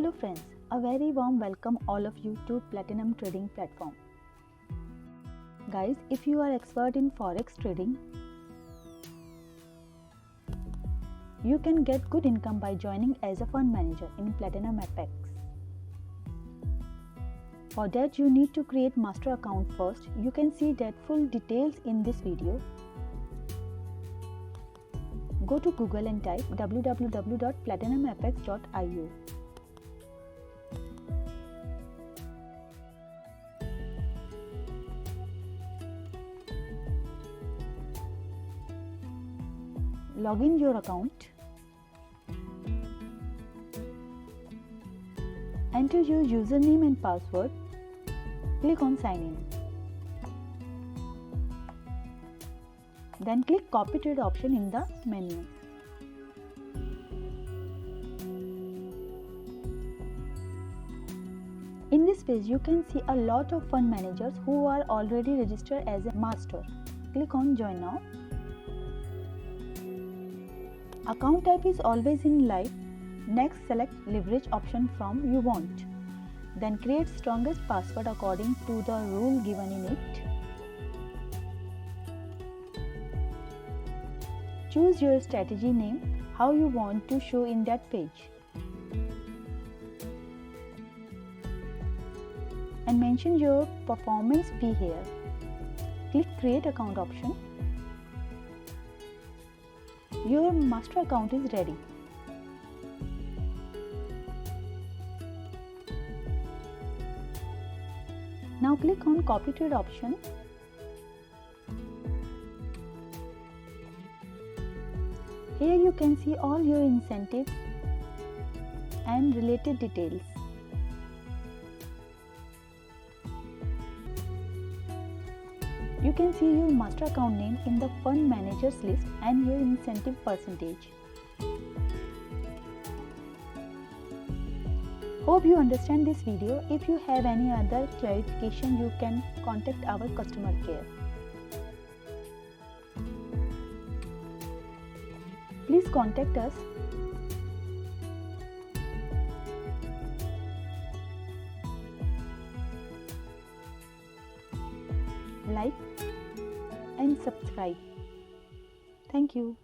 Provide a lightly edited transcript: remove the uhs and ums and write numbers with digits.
Hello friends, a very warm welcome all of you to Platinum Trading platform. Guys, if you are expert in Forex trading, you can get good income by joining as a fund manager in PLATINUMFX. For that you need to create master account first. You can see that full details in this video. Go to Google and type www.platinumfx.io. Log in your account. Enter your username and password. Click on sign in. Then click copy trade option in the menu. In this page you can see a lot of fund managers who are already registered as a master. Click on join now. Account type is always in live. Next, select leverage option from you want. Then create strongest password according to the rule given in it. Choose your strategy name, how you want to show in that page. And mention your performance fee here. Click create account option. Your master account is ready. Now click on copy trade option. Here you can see all your incentives and related details. You can see your master account name in the fund managers list and your incentive percentage. Hope you understand this video. If you have any other clarification, you can contact our customer care. Please contact us. Like and subscribe. Thank you.